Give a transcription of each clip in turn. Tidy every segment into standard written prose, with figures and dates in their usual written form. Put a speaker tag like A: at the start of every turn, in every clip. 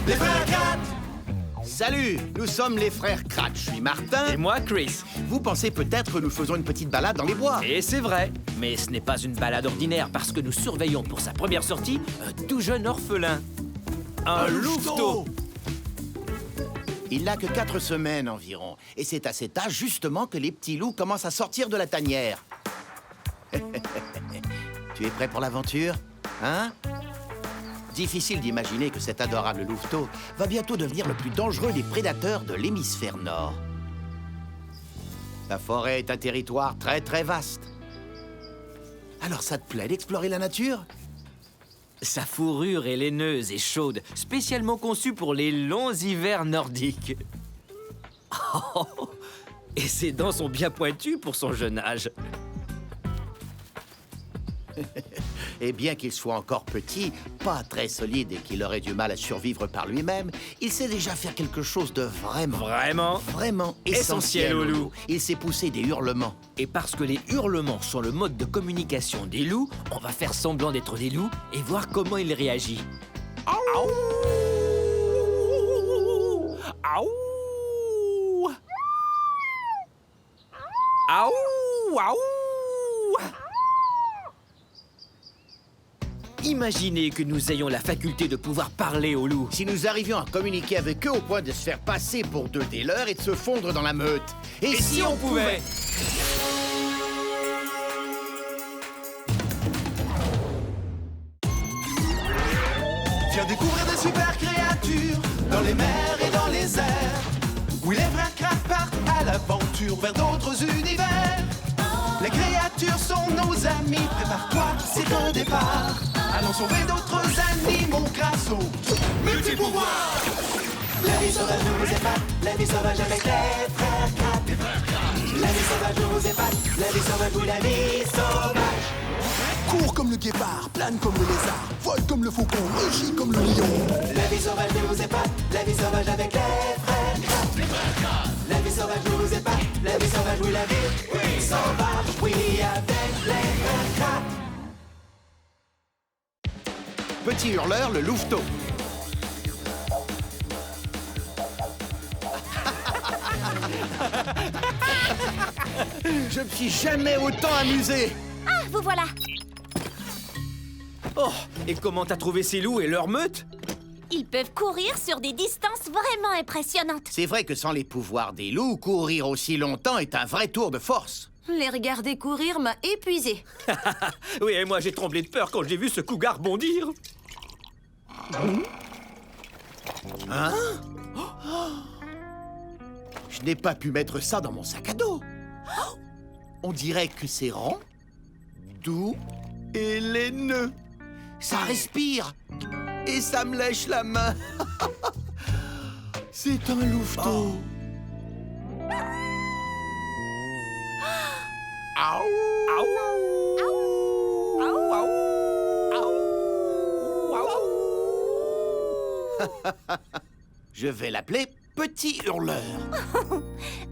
A: Les frères Kratt.
B: Salut, nous sommes les frères Kratt. Je suis Martin.
C: Et moi, Chris.
B: Vous pensez peut-être que nous faisons une petite balade dans les bois.
C: Et c'est vrai. Mais ce n'est pas une balade ordinaire parce que nous surveillons pour sa première sortie un tout jeune orphelin. Un louveteau.
B: Il n'a que 4 semaines environ. Et c'est à cet âge, justement, que les petits loups commencent à sortir de la tanière. Tu es prêt pour l'aventure? Hein? Difficile d'imaginer que cet adorable louveteau va bientôt devenir le plus dangereux des prédateurs de l'hémisphère nord. La forêt est un territoire très, très vaste. Alors ça te plaît d'explorer la nature?
C: Sa fourrure est laineuse et chaude, spécialement conçue pour les longs hivers nordiques. Oh, et ses dents sont bien pointues pour son jeune âge.
B: Et bien qu'il soit encore petit, pas très solide et qu'il aurait du mal à survivre par lui-même, il sait déjà faire quelque chose de vraiment essentiel au loup. Il sait pousser des hurlements.
C: Et parce que les hurlements sont le mode de communication des loups, on va faire semblant d'être des loups et voir comment il réagit. Aouh! Aouh! Aouh! Aouh! Imaginez que nous ayons la faculté de pouvoir parler aux loups.
B: Si nous arrivions à communiquer avec eux au point de se faire passer pour deux des leurs et de se fondre dans la meute.
C: Et si on pouvait?
A: Viens découvrir des super créatures dans les mers et dans les airs. Oui, les frères Kratt partent à l'aventure vers d'autres univers. Les créatures sont nos amis, prépare-toi, c'est un départ. Allons sauver d'autres animaux grâce aux multi-pouvoirs. La vie sauvage nous épate, la vie sauvage avec les frères Kratt. La vie sauvage nous épate, la vie sauvage, oui, la vie sauvage.
D: Cours comme le guépard, plane comme le lézard, vole comme le faucon, rugit comme le lion.
A: La vie sauvage nous épate, la vie sauvage avec les frères Kratt. La vie sauvage nous épate, la vie sauvage, oui, la vie sauvage, oui, avec les frères Kratt.
B: Petit hurleur, le louveteau. Je me suis jamais autant amusé.
E: Ah, vous voilà.
C: Oh, et comment t'as trouvé ces loups et leur meute?
E: Ils peuvent courir sur des distances vraiment impressionnantes.
B: C'est vrai que sans les pouvoirs des loups, courir aussi longtemps est un vrai tour de force.
F: Les regarder courir m'a épuisé.
C: Oui, et moi j'ai tremblé de peur quand j'ai vu ce cougar bondir.
B: Hein? Je n'ai pas pu mettre ça dans mon sac à dos. On dirait que c'est rond, doux et laineux. Ça respire et ça me lèche la main. C'est un louveteau. Je vais l'appeler Petit Hurleur.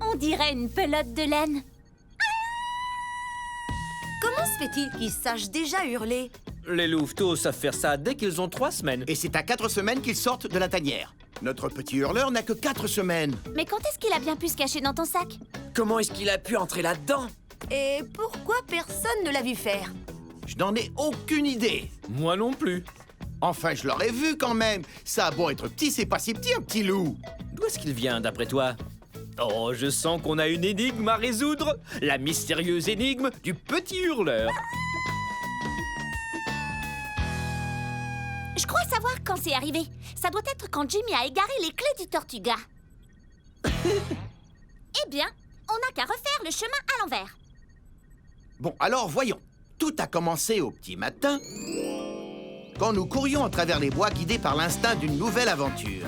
E: On dirait une pelote de laine.
F: Comment se fait-il qu'ils sachent déjà hurler?
C: Les louveteaux savent faire ça dès qu'ils ont 3 semaines.
B: Et c'est à 4 semaines qu'ils sortent de la tanière. Notre Petit Hurleur n'a que 4 semaines.
E: Mais quand est-ce qu'il a bien pu se cacher dans ton sac?
C: Comment est-ce qu'il a pu entrer là-dedans?
F: Et pourquoi personne ne l'a vu faire?
B: Je n'en ai aucune idée.
C: Moi non plus.
B: Enfin, je l'aurais vu quand même. Ça a beau être petit, c'est pas si petit, un petit loup.
C: D'où est-ce qu'il vient, d'après toi? Oh, je sens qu'on a une énigme à résoudre. La mystérieuse énigme du Petit Hurleur.
E: Je crois savoir quand c'est arrivé. Ça doit être quand Jimmy a égaré les clés du Tortuga. Eh bien, on n'a qu'à refaire le chemin à l'envers.
B: Bon, alors voyons. Tout a commencé au petit matin, quand nous courions à travers les bois guidés par l'instinct d'une nouvelle aventure.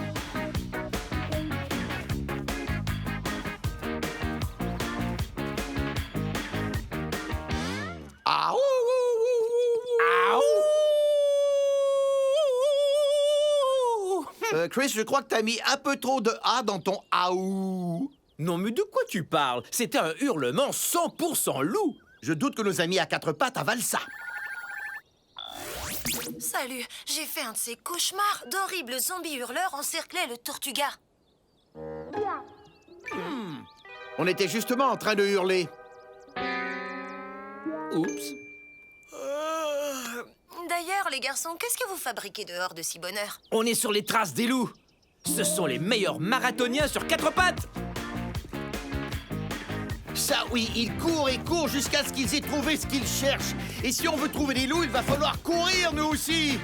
B: Aouh! Chris, je crois que t'as mis un peu trop de A dans ton aouh.
C: Non, mais de quoi tu parles? C'était un hurlement 100% loup.
B: Je doute que nos amis à 4 pattes avalent ça.
F: Salut, j'ai fait un de ces cauchemars. D'horribles zombies hurleurs encerclaient le Tortuga.
B: On était justement en train de hurler.
C: Oups.
F: D'ailleurs, les garçons, qu'est-ce que vous fabriquez dehors de si bonne heure?
C: On est sur les traces des loups. Ce sont les meilleurs marathoniens sur 4 pattes.
B: Ça, oui, ils courent et courent jusqu'à ce qu'ils aient trouvé ce qu'ils cherchent. Et si on veut trouver des loups, il va falloir courir, nous aussi.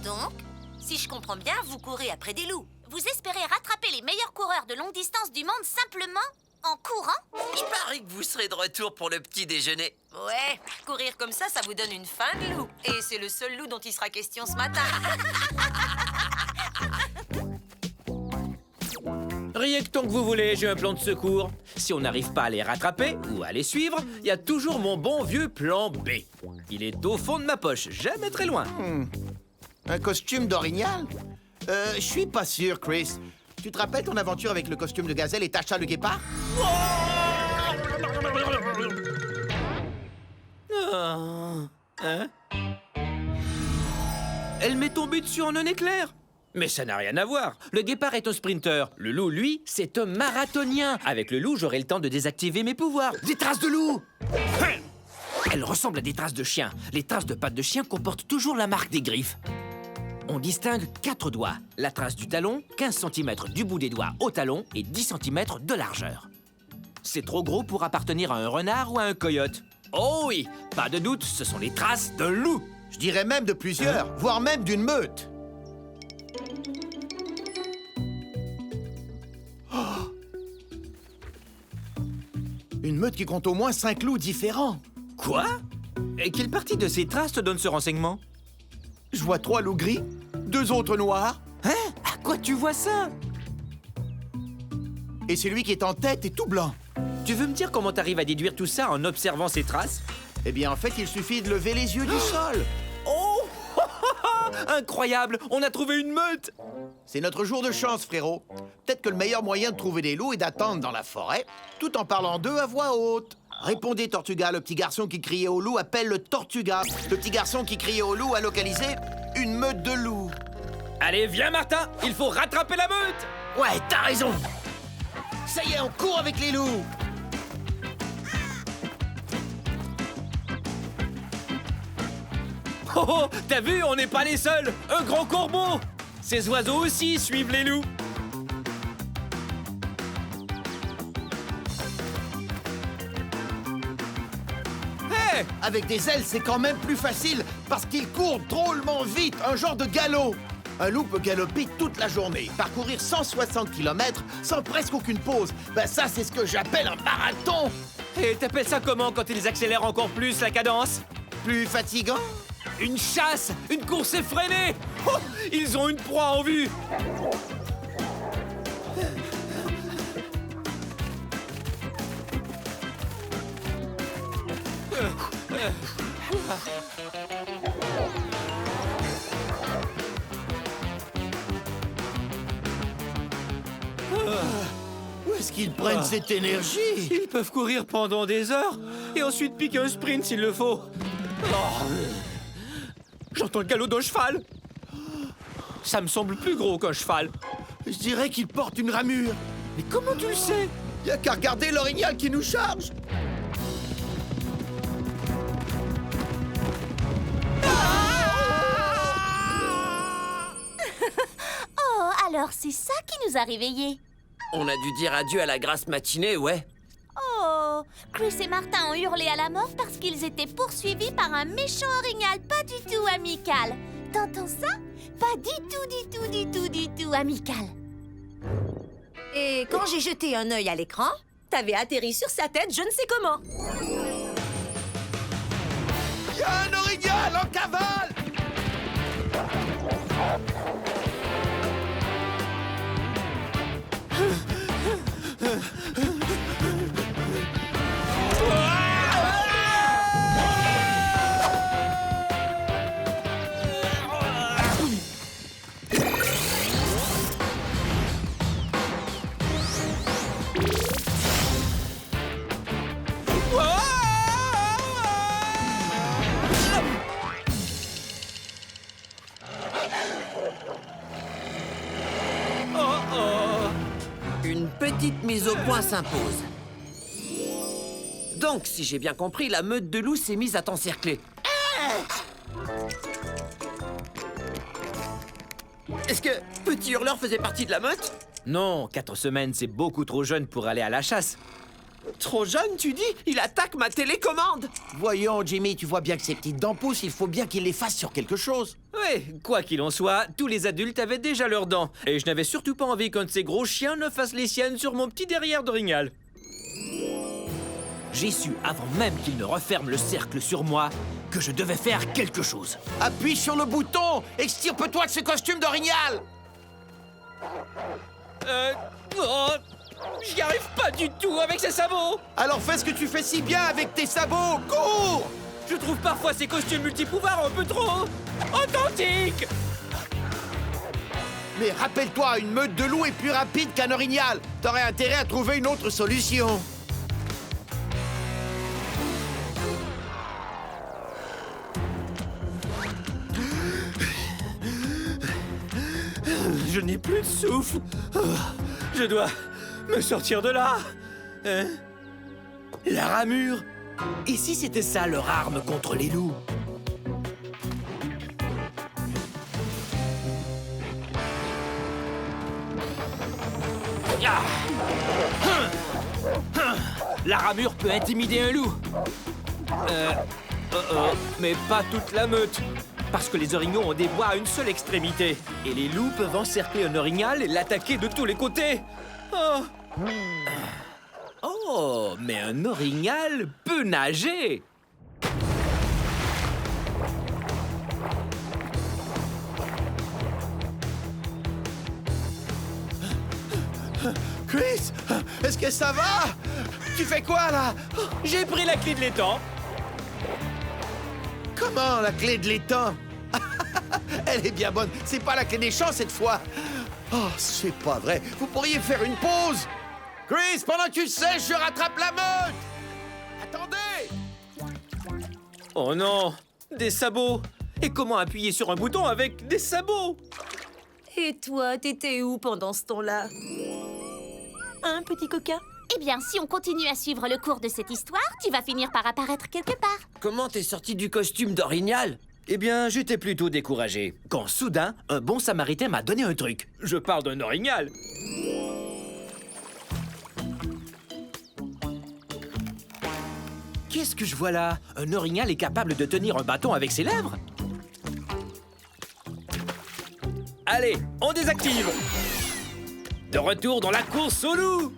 F: Donc, si je comprends bien, vous courez après des loups.
E: Vous espérez rattraper les meilleurs coureurs de longue distance du monde simplement en courant?
G: Je parie que vous serez de retour pour le petit déjeuner.
F: Ouais, courir comme ça vous donne une faim de loup. Et c'est le seul loup dont il sera question ce matin.
C: Riez que tant que vous voulez, j'ai un plan de secours. Si on n'arrive pas à les rattraper ou à les suivre, il y a toujours mon bon vieux plan B. Il est au fond de ma poche, jamais très loin.
B: Un costume d'orignal? Je suis pas sûr, Chris. Tu te rappelles ton aventure avec le costume de gazelle et Tasha le guépard?
C: Hein? Elle m'est tombée dessus en un éclair. Mais ça n'a rien à voir. Le guépard est un sprinter. Le loup, lui, c'est un marathonien. Avec le loup, j'aurai le temps de désactiver mes pouvoirs. Des traces de loup! Elles ressemblent à des traces de chien. Les traces de pattes de chien comportent toujours la marque des griffes. On distingue 4 doigts. La trace du talon, 15 cm du bout des doigts au talon et 10 cm de largeur. C'est trop gros pour appartenir à un renard ou à un coyote. Oh oui, pas de doute, ce sont les traces de loup.
B: Je dirais même de plusieurs, voire même d'une meute. Oh! Une meute qui compte au moins 5 loups différents.
C: Quoi? Et quelle partie de ces traces te donne ce renseignement?
B: Je vois 3 loups gris, 2 autres noirs.
C: Hein? À quoi tu vois ça?
B: Et celui qui est en tête est tout blanc.
C: Tu veux me dire comment t'arrives à déduire tout ça en observant ces traces?
B: Eh bien, en fait, il suffit de lever les yeux du sol.
C: Oh! Incroyable! On a trouvé une meute!
B: C'est notre jour de chance, frérot. Peut-être que le meilleur moyen de trouver des loups est d'attendre dans la forêt, tout en parlant d'eux à voix haute. Répondez, Tortuga. Le petit garçon qui criait au loup appelle le Tortuga. Le petit garçon qui criait au loup a localisé une meute de loups.
C: Allez, viens, Martin! Il faut rattraper la meute!
B: Ouais, t'as raison. Ça y est, on court avec les loups.
C: Oh oh! T'as vu, on n'est pas les seuls! Un grand corbeau! Ces oiseaux aussi suivent les loups! Hé!
B: Avec des ailes, c'est quand même plus facile parce qu'ils courent drôlement vite, un genre de galop. Un loup peut galoper toute la journée, parcourir 160 km sans presque aucune pause. Ben ça, c'est ce que j'appelle un marathon.
C: Et t'appelles ça comment quand ils accélèrent encore plus la cadence?
B: Plus fatigant?
C: Une chasse! Une course effrénée! Oh! Ils ont une proie en vue!
B: Où est-ce qu'ils prennent cette énergie?
C: Ils peuvent courir pendant des heures et ensuite piquer un sprint s'il le faut. Oh. J'entends le galop d'un cheval. Ça me semble plus gros qu'un cheval.
B: Je dirais qu'ils portent une ramure.
C: Mais comment tu le sais?
B: Y a qu'à regarder l'orignal qui nous charge.
E: Oh, alors c'est ça qui nous a réveillés.
G: On a dû dire adieu à la grasse matinée, ouais.
E: Oh, Chris et Martin ont hurlé à la mort parce qu'ils étaient poursuivis par un méchant orignal pas du tout amical. T'entends ça? Pas du tout amical.
F: Et quand j'ai jeté un œil à l'écran, t'avais atterri sur sa tête je ne sais comment.
B: Y a un orignal en cavale!
G: petite mise au point s'impose. Donc, si j'ai bien compris, la meute de loups s'est mise à t'encercler. Est-ce que Petit Hurleur faisait partie de la meute?
C: Non, 4 semaines, c'est beaucoup trop jeune pour aller à la chasse.
G: Trop jeune, tu dis? Il attaque ma télécommande!
B: Voyons, Jimmy, tu vois bien que ces petites dents poussent, il faut bien qu'il les fasse sur quelque chose.
C: Oui, quoi qu'il en soit, tous les adultes avaient déjà leurs dents. Et je n'avais surtout pas envie qu'un de ces gros chiens ne fasse les siennes sur mon petit derrière d'orignal. J'ai su, avant même qu'il ne referme le cercle sur moi, que je devais faire quelque chose.
B: Appuie sur le bouton! Extirpe-toi de ce costume d'orignal!
C: Oh, j'y arrive pas du tout avec ces sabots!
B: Alors fais ce que tu fais si bien avec tes sabots! Cours!
C: Je trouve parfois ces costumes multipouvoirs un peu trop authentiques!
B: Mais rappelle-toi, une meute de loups est plus rapide qu'un orignal. T'aurais intérêt à trouver une autre solution.
C: Je n'ai plus de souffle. Je dois me sortir de là. Hein? La ramure. Et si c'était ça leur arme contre les loups? Ah! La ramure peut intimider un loup. Mais pas toute la meute. Parce que les orignaux ont des bois à une seule extrémité. Et les loups peuvent encercler un orignal et l'attaquer de tous les côtés. Oh, mais un orignal peut nager.
B: Chris, est-ce que ça va? Tu fais quoi, là?
C: J'ai pris la clé de l'étang.
B: Comment, la clé de l'étang? Elle est bien bonne. C'est pas la clé des champs, cette fois. Oh, c'est pas vrai. Vous pourriez faire une pause. Chris, pendant que tu sèches, je rattrape la meute. Attendez!
C: Oh non, des sabots. Et comment appuyer sur un bouton avec des sabots?
F: Et toi, t'étais où pendant ce temps-là? Hein, petit coquin?
E: Eh bien, si on continue à suivre le cours de cette histoire, tu vas finir par apparaître quelque part.
G: Comment t'es sorti du costume d'orignal?
C: Eh bien, j'étais plutôt découragé. Quand soudain, un bon samaritain m'a donné un truc. Je parle d'un orignal. Qu'est-ce que je vois là? Un orignal est capable de tenir un bâton avec ses lèvres? Allez, on désactive! De retour dans la course au loup!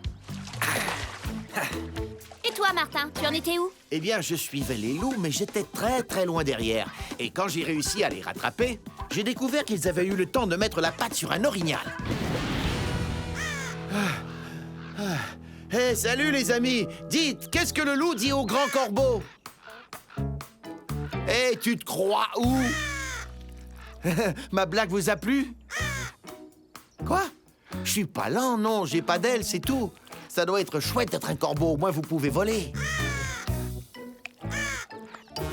E: Et toi, Martin, tu en étais où?
B: Eh bien, je suivais les loups, mais j'étais très très loin derrière. Et quand j'ai réussi à les rattraper, j'ai découvert qu'ils avaient eu le temps de mettre la patte sur un orignal. Hey, salut les amis! Dites, qu'est-ce que le loup dit au grand corbeau? Hey, tu te crois où? Ma blague vous a plu? Quoi? Je suis pas lent, non, j'ai pas d'aile, c'est tout. Ça doit être chouette d'être un corbeau, au moins vous pouvez voler.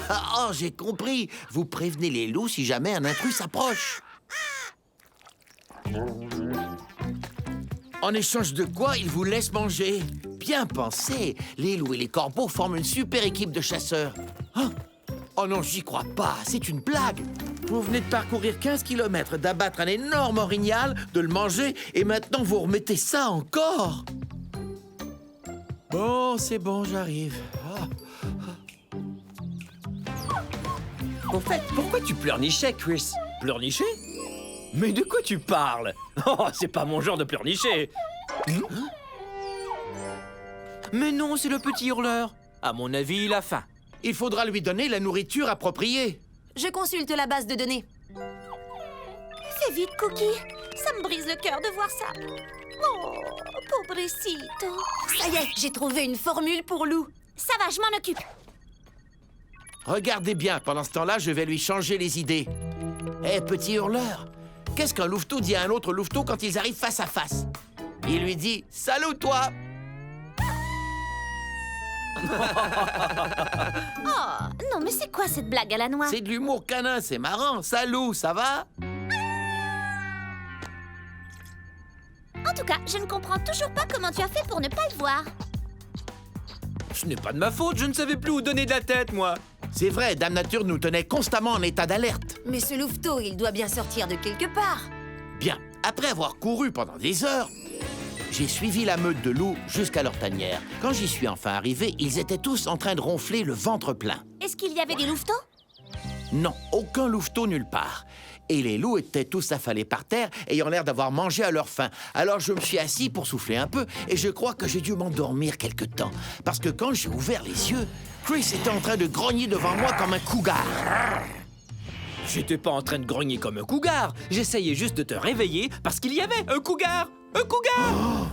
B: Ah, oh, j'ai compris. Vous prévenez les loups si jamais un intrus s'approche. En échange de quoi, ils vous laissent manger. Bien pensé. Les loups et les corbeaux forment une super équipe de chasseurs. Hein? Oh non, j'y crois pas. C'est une blague. Vous venez de parcourir 15 km, d'abattre un énorme orignal, de le manger, et maintenant vous remettez ça encore. Bon, c'est bon, j'arrive.
G: Au fait, pourquoi tu pleurnichais, Chris?
C: Pleurnicher? Mais de quoi tu parles? Oh, c'est pas mon genre de pleurnicher. Mais non, c'est le petit hurleur. À mon avis, il a faim.
B: Il faudra lui donner la nourriture appropriée.
F: Je consulte la base de données.
E: Fais vite, Cookie. Ça me brise le cœur de voir ça. Oh, pobrecito.
F: Ça y est, j'ai trouvé une formule pour loup.
E: Ça va, je m'en occupe.
B: Regardez bien, pendant ce temps-là, je vais lui changer les idées. Hé, petit hurleur, qu'est-ce qu'un louveteau dit à un autre louveteau quand ils arrivent face à face? Il lui dit « Salut, toi !»
E: Oh, non, mais c'est quoi cette blague à la noix?
B: C'est de l'humour canin, c'est marrant. Salut, ça va?
E: Oh En tout cas, je ne comprends toujours pas comment tu as fait pour ne pas le voir.
C: Ce n'est pas de ma faute, je ne savais plus où donner de la tête, moi.
B: C'est vrai, Dame Nature nous tenait constamment en état d'alerte.
F: Mais ce louveteau, il doit bien sortir de quelque part.
B: Bien, après avoir couru pendant des heures, j'ai suivi la meute de loups jusqu'à leur tanière. Quand j'y suis enfin arrivé, ils étaient tous en train de ronfler le ventre plein.
E: Est-ce qu'il y avait des louveteaux?
B: Non, aucun louveteau nulle part. Et les loups étaient tous affalés par terre, ayant l'air d'avoir mangé à leur faim. Alors je me suis assis pour souffler un peu, et je crois que j'ai dû m'endormir quelque temps. Parce que quand j'ai ouvert les yeux, Chris était en train de grogner devant moi comme un cougar.
C: J'étais pas en train de grogner comme un cougar. J'essayais juste de te réveiller parce qu'il y avait un cougar. Un cougar!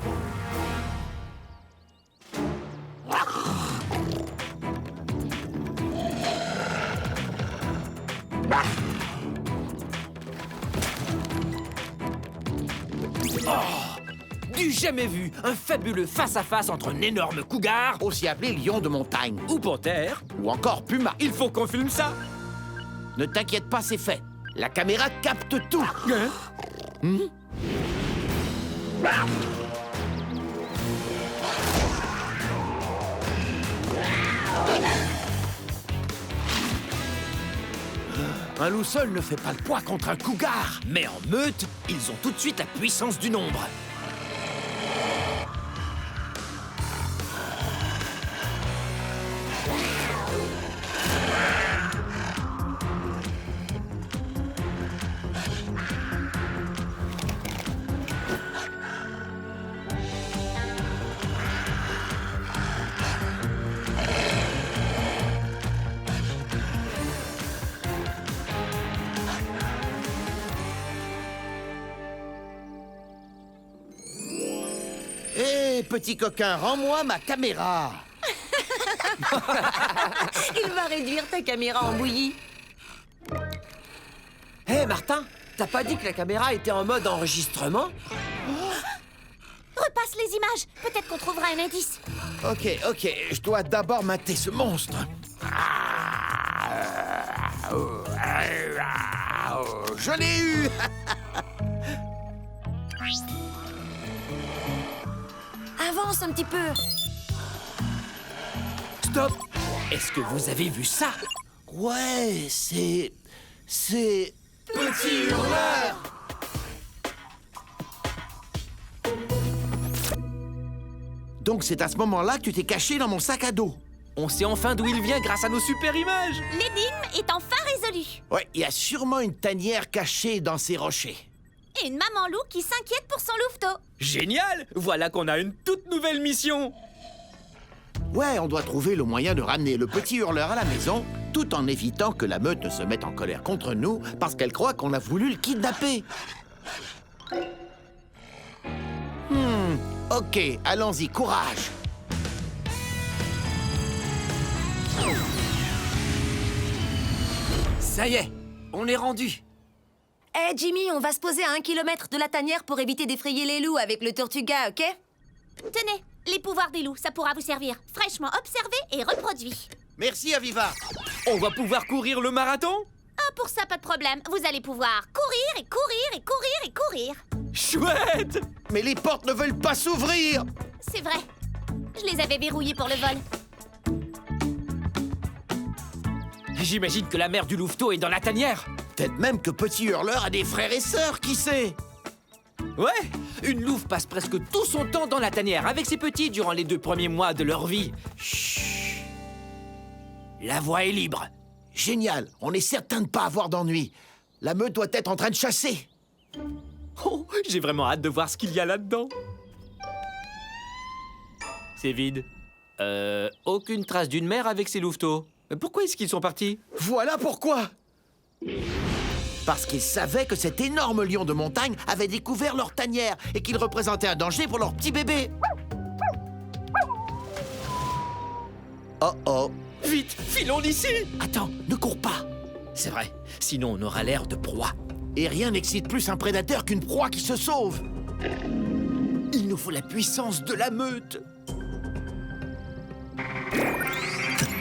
C: Du jamais vu, un fabuleux face-à-face entre un énorme cougar,
B: Aussi appelé lion de montagne.
C: ou panthère.
B: Ou encore puma.
C: Il faut qu'on filme ça.
B: Ne t'inquiète pas, c'est fait. La caméra capte tout. Un loup seul ne fait pas le poids contre un cougar.
C: Mais en meute, ils ont tout de suite la puissance du nombre.
B: Hé, petit coquin, rends-moi ma caméra.
F: Il va réduire ta caméra en bouillie.
G: Hé, Martin, t'as pas dit que la caméra était en mode enregistrement?
E: Repasse les images. Peut-être qu'on trouvera un indice.
B: Ok, je dois d'abord mater ce monstre. Je l'ai eu.
F: Avance un petit peu.
C: Stop! Est-ce que vous avez vu ça?
B: Ouais, c'est... Petit hurleur! Donc c'est à ce moment-là que tu t'es caché dans mon sac à dos.
C: On sait enfin d'où il vient grâce à nos super images.
E: L'énigme est enfin résolue.
B: Ouais, il y a sûrement une tanière cachée dans ces rochers.
E: Et une maman loup qui s'inquiète pour son louveteau.
C: Génial! Voilà qu'on a une toute nouvelle mission.
B: Ouais, on doit trouver le moyen de ramener le petit hurleur à la maison, tout en évitant que la meute ne se mette en colère contre nous parce qu'elle croit qu'on a voulu le kidnapper. Ok, allons-y, courage.
G: Ça y est, on est rendu.
F: Eh, Jimmy, on va se poser à 1 kilomètre de la tanière pour éviter d'effrayer les loups avec le Tortuga, ok?
E: Tenez, les pouvoirs des loups, ça pourra vous servir. Fraîchement observé et reproduit.
B: Merci, Aviva.
C: On va pouvoir courir le marathon?
E: Ah, pour ça, pas de problème. Vous allez pouvoir courir et courir et courir et courir.
C: Chouette!
B: Mais les portes ne veulent pas s'ouvrir.
E: C'est vrai. Je les avais verrouillés pour le vol.
C: J'imagine que la mère du louveteau est dans la tanière.
B: Peut-être même que Petit Hurleur a des frères et sœurs, qui sait?
C: Ouais, une louve passe presque tout son temps dans la tanière avec ses petits durant les 2 premiers mois de leur vie.
B: Chut. La voie est libre. Génial, on est certain de ne pas avoir d'ennui. La meute doit être en train de chasser.
C: Oh, j'ai vraiment hâte de voir ce qu'il y a là-dedans. C'est vide. Aucune trace d'une mère avec ses louveteaux. Pourquoi est-ce qu'ils sont partis?
B: Voilà pourquoi. Parce qu'ils savaient que cet énorme lion de montagne avait découvert leur tanière et qu'il représentait un danger pour leur petit bébé. Oh oh.
C: Vite, filons d'ici!
B: Attends, ne cours pas.
C: C'est vrai, sinon on aura l'air de proie.
B: Et rien n'excite plus un prédateur qu'une proie qui se sauve.
C: Il nous faut la puissance de la meute.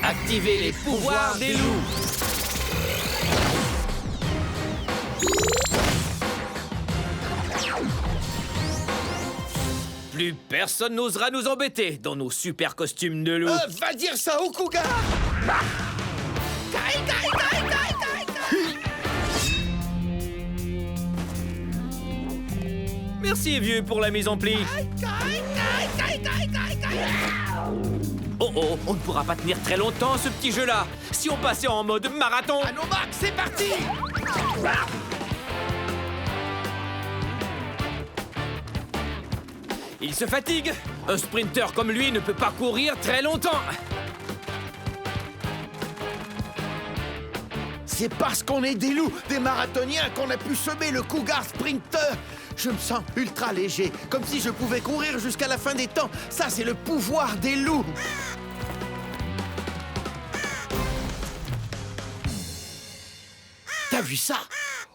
C: Activez les pouvoirs des loups. Plus personne n'osera nous embêter dans nos super costumes de loup.
B: Va dire ça au cougar.
C: Merci, vieux, pour la mise en pli. Oh oh, on ne pourra pas tenir très longtemps ce petit jeu-là. Si on passait en mode marathon.
B: À nos marques, c'est parti.
C: Il se fatigue. Un sprinter comme lui ne peut pas courir très longtemps.
B: C'est parce qu'on est des loups, des marathoniens, qu'on a pu semer le cougar sprinter. Je me sens ultra léger, comme si je pouvais courir jusqu'à la fin des temps. Ça, c'est le pouvoir des loups. T'as vu ça?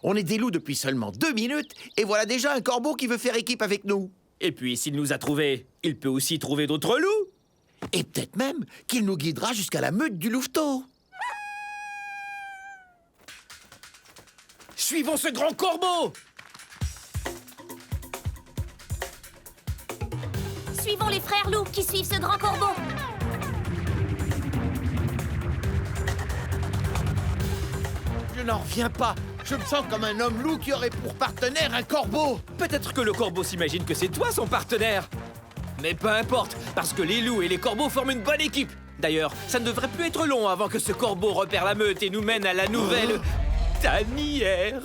B: On est des loups depuis seulement 2 minutes, et voilà déjà un corbeau qui veut faire équipe avec nous.
C: Et puis, s'il nous a trouvés, il peut aussi trouver d'autres loups.
B: Et peut-être même qu'il nous guidera jusqu'à la meute du louveteau.
C: Suivons ce grand corbeau.
E: Suivons les frères loups qui suivent ce grand corbeau.
B: Je n'en reviens pas. Je me sens comme un homme loup qui aurait pour partenaire un corbeau.
C: Peut-être que le corbeau s'imagine que c'est toi son partenaire. Mais peu importe, parce que les loups et les corbeaux forment une bonne équipe. D'ailleurs, ça ne devrait plus être long avant que ce corbeau repère la meute et nous mène à la nouvelle tanière.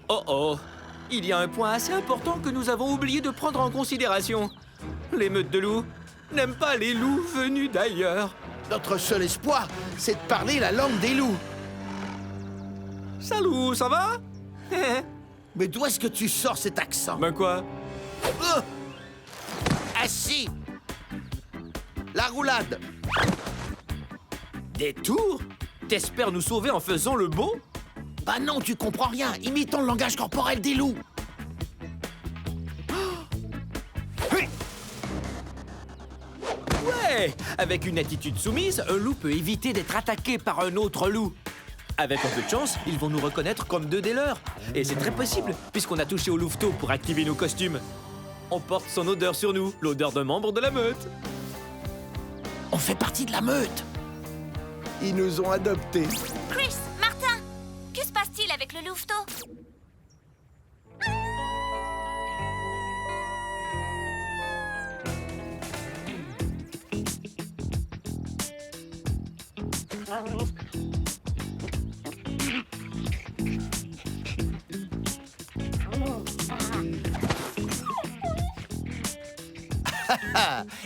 C: Oh oh, il y a un point assez important que nous avons oublié de prendre en considération. Les meutes de loups n'aiment pas les loups venus d'ailleurs.
B: Notre seul espoir, c'est de parler la langue des loups.
C: Salut, ça va?
B: Mais d'où est-ce que tu sors cet accent?
C: Ben quoi?
B: Assis. La roulade.
C: Des tours? T'espères nous sauver en faisant le beau?
B: Bah non, tu comprends rien. Imitons le langage corporel des loups.
C: Ouais! Avec une attitude soumise, un loup peut éviter d'être attaqué par un autre loup. Avec un peu de chance, ils vont nous reconnaître comme deux des leurs. Et c'est très possible, puisqu'on a touché au louveteau pour activer nos costumes. On porte son odeur sur nous, l'odeur d'un membre de la meute.
B: On fait partie de la meute. Ils nous ont adoptés.
E: Chris, Martin, que se passe-t-il avec le louveteau?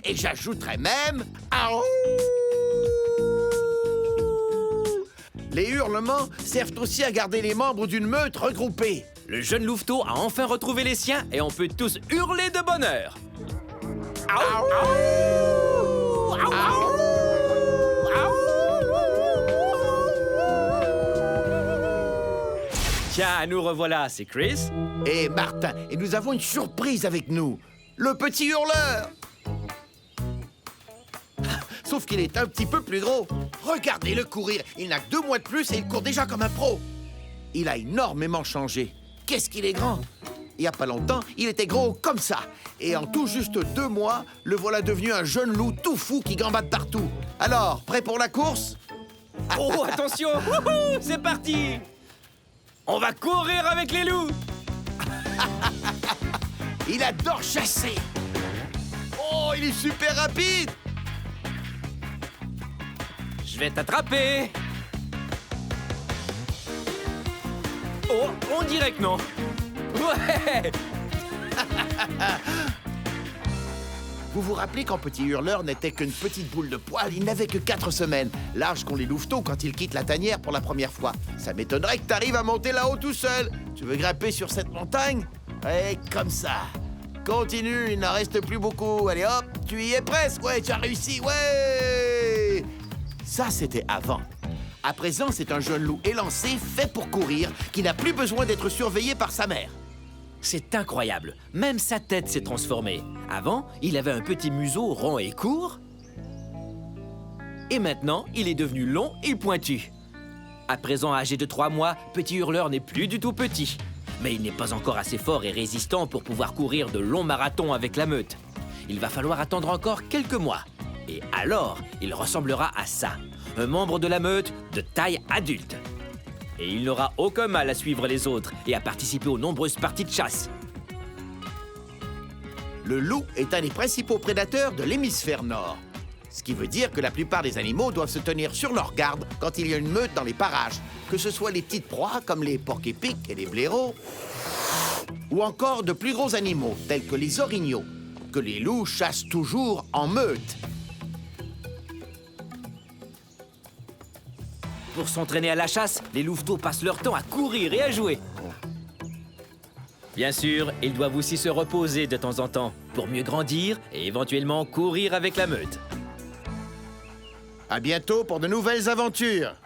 B: Et j'ajouterais même... Aouh! Les hurlements servent aussi à garder les membres d'une meute regroupée.
C: Le jeune louveteau a enfin retrouvé les siens et on peut tous hurler de bonheur. Aouh! Aouh! Tiens, nous revoilà, c'est Chris.
B: Et Martin, et nous avons une surprise avec nous. Le petit hurleur. Sauf qu'il est un petit peu plus gros. Regardez-le courir. Il n'a que 2 mois de plus et il court déjà comme un pro. Il a énormément changé. Qu'est-ce qu'il est grand. Il n'y a pas longtemps, il était gros comme ça. Et en tout juste 2 mois, le voilà devenu un jeune loup tout fou qui gambade partout. Alors, prêt pour la course?
C: Oh, attention! Wouhou, c'est parti! On va courir avec les loups!
B: Il adore chasser. Oh, il est super rapide.
C: Je vais t'attraper! Oh, on dirait que non. Ouais!
B: Vous vous rappelez quand Petit Hurleur n'était qu'une petite boule de poil, il n'avait que 4 semaines, large qu'ont les louveteaux quand ils quittent la tanière pour la première fois. Ça m'étonnerait que t'arrives à monter là-haut tout seul. Tu veux grimper sur cette montagne? Ouais, comme ça. Continue, il n'en reste plus beaucoup. Allez hop, tu y es presque. Ouais, tu as réussi, ouais! Ça, c'était avant. À présent, c'est un jeune loup élancé, fait pour courir, qui n'a plus besoin d'être surveillé par sa mère.
C: C'est incroyable. Même sa tête s'est transformée. Avant, il avait un petit museau rond et court. Et maintenant, il est devenu long et pointu. À présent âgé de 3 mois, Petit Hurleur n'est plus du tout petit. Mais il n'est pas encore assez fort et résistant pour pouvoir courir de longs marathons avec la meute. Il va falloir attendre encore quelques mois. Et alors, il ressemblera à ça. Un membre de la meute de taille adulte. Et il n'aura aucun mal à suivre les autres et à participer aux nombreuses parties de chasse.
B: Le loup est un des principaux prédateurs de l'hémisphère nord. Ce qui veut dire que la plupart des animaux doivent se tenir sur leur garde quand il y a une meute dans les parages, que ce soit les petites proies comme les porcs-épics et les blaireaux, ou encore de plus gros animaux tels que les orignaux, que les loups chassent toujours en meute.
C: Pour s'entraîner à la chasse, les louveteaux passent leur temps à courir et à jouer. Bien sûr, ils doivent aussi se reposer de temps en temps pour mieux grandir et éventuellement courir avec la meute.
B: À bientôt pour de nouvelles aventures.